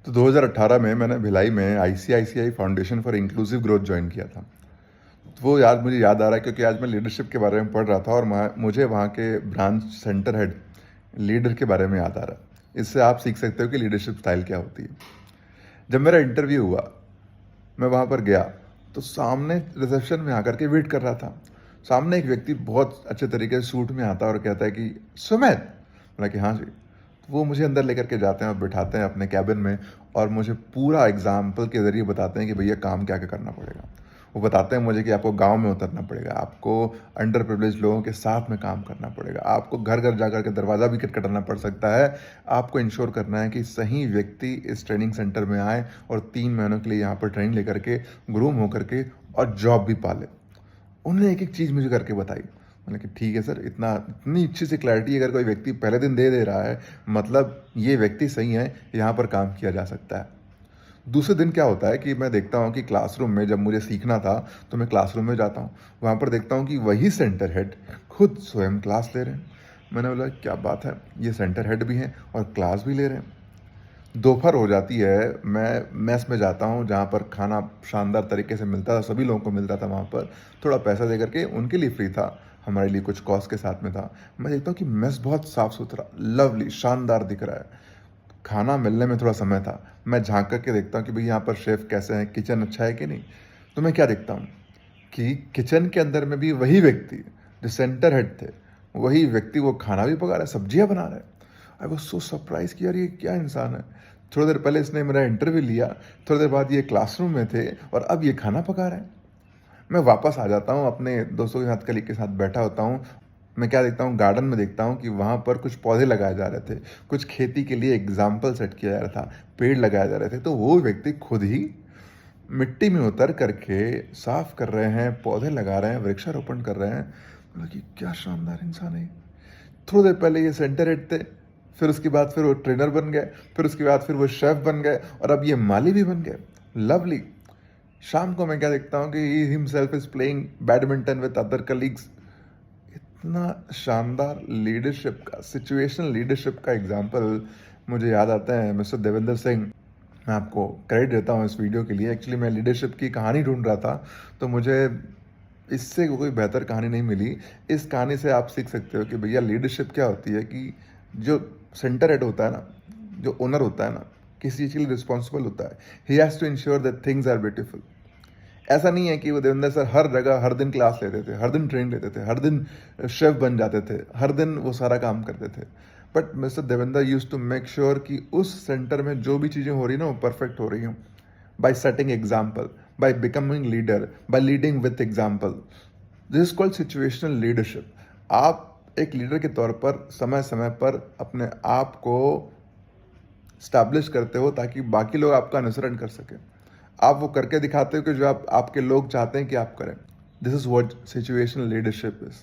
तो 2018 में मैंने भिलाई में ICICI foundation for inclusive growth join किया था। तो वो याद मुझे याद आ रहा है क्योंकि आज मैं लीडरशिप के बारे में पढ़ रहा था और मुझे वहाँ के ब्रांच सेंटर हेड लीडर के बारे में याद आ रहा है। इससे आप सीख सकते हो कि लीडरशिप स्टाइल क्या होती है। जब मेरा इंटरव्यू हुआ, मैं वहाँ पर गया तो सामने रिसेप्शन में आकर के वेट कर रहा था। सामने एक व्यक्ति बहुत अच्छे तरीके से सूट में आता है और कहता है कि सुमित। बोला कि हाँ जी। तो वो मुझे अंदर लेकर के जाते हैं और बिठाते हैं अपने कैबिन में और मुझे पूरा एग्जाम्पल के ज़रिए बताते हैं कि भैया काम क्या क्या करना पड़ेगा। वो बताते हैं मुझे कि आपको गांव में उतरना पड़ेगा, आपको अंडर प्रिविलेज लोगों के साथ में काम करना पड़ेगा, आपको घर घर जाकर के दरवाज़ा भी खटखटाना पड़ सकता है। आपको इंश्योर करना है कि सही व्यक्ति इस ट्रेनिंग सेंटर में आए और 3 महीनों के लिए यहाँ पर ट्रेनिंग लेकर के ग्रूम होकर के और जॉब भी पाले। उन्होंने एक एक चीज़ मुझे करके बताई। मैंने कि ठीक है सर, इतनी अच्छी सी क्लैरिटी अगर कोई व्यक्ति पहले दिन दे रहा है, मतलब ये व्यक्ति सही है, यहाँ पर काम किया जा सकता है। दूसरे दिन क्या होता है कि मैं देखता हूँ कि क्लासरूम में जब मुझे सीखना था तो मैं क्लासरूम में जाता हूँ, वहाँ पर देखता हूँ कि वही सेंटर हेड खुद स्वयं क्लास ले रहे हैं। मैंने बोला क्या बात है, ये सेंटर हेड भी हैं और क्लास भी ले रहे हैं। दोपहर हो जाती है, मैं मेस में जाता हूँ जहाँ पर खाना शानदार तरीके से मिलता था, सभी लोगों को मिलता था। वहाँ पर थोड़ा पैसा दे करके उनके लिए फ्री था, हमारे लिए कुछ कॉस्ट के साथ में था। मैं देखता हूँ कि मेस बहुत साफ़ सुथरा, लवली, शानदार दिख रहा है। खाना मिलने में थोड़ा समय था। मैं झांक करके देखता हूँ कि भाई यहाँ पर शेफ़ कैसे हैं, किचन अच्छा है कि नहीं। तो मैं क्या देखता हूँ कि किचन के अंदर में भी वही व्यक्ति जो सेंटर हेड थे, वही व्यक्ति वो खाना भी पका रहा है, सब्जियाँ बना रहा है। आई वॉज सो सरप्राइज कि यार ये क्या इंसान है। थोड़ी देर पहले इसने मेरा इंटरव्यू लिया, थोड़ी देर बाद ये क्लासरूम में थे और अब ये खाना पका रहे हैं। मैं वापस आ जाता हूँ, अपने दोस्तों के साथ, कलीग के साथ बैठा होता हूँ। मैं क्या देखता हूँ, गार्डन में देखता हूँ कि वहाँ पर कुछ पौधे लगाए जा रहे थे, कुछ खेती के लिए एग्जाम्पल सेट किया जा रहा था, पेड़ लगाए जा रहे थे। तो वो व्यक्ति खुद ही मिट्टी में उतर करके साफ कर रहे हैं, पौधे लगा रहे हैं, वृक्षारोपण कर रहे हैं। मतलब कि क्या शानदार इंसान है। थोड़ी देर पहले ये सेंटर हेड थे, फिर उसके बाद फिर वो ट्रेनर बन गए, फिर उसके बाद फिर वो शेफ बन गए और अब ये माली भी बन गए। लवली। शाम को मैं क्या देखता हूँ कि he himself is playing badminton with other colleagues. इतना शानदार लीडरशिप का, सिचुएशनल लीडरशिप का एग्जाम्पल मुझे याद आता है मिस्टर देवेंद्र सिंह। मैं आपको क्रेडिट देता हूँ इस वीडियो के लिए। एक्चुअली मैं लीडरशिप की कहानी ढूंढ रहा था, तो मुझे इससे कोई बेहतर कहानी नहीं मिली। इस कहानी से आप सीख सकते हो कि भैया लीडरशिप क्या होती है, कि जो सेंटर हेड होता है ना, जो ओनर होता है ना, किसी चीज़ के लिए रिस्पॉन्सिबल होता है, he has to ensure that things are beautiful. ऐसा नहीं है कि वो देवेंद्र सर हर जगह हर दिन क्लास लेते थे, हर दिन ट्रेन लेते थे, हर दिन शेफ बन जाते थे, हर दिन वो सारा काम करते थे। But mister Devendra use to make sure कि उस सेंटर में जो भी चीज़ें हो रही ना वो परफेक्ट हो रही हूँ, bye setting example, by becoming leader, bye leading with example. This is called situational leadership. आप एक लीडर के तौर पर समय समय पर अपने आप को स्टैब्लिश करते हो ताकि बाकी लोग आपका अनुसरण कर सकें। आप वो करके दिखाते हो कि जो आपके लोग चाहते हैं कि आप करें। This is what situational leadership is.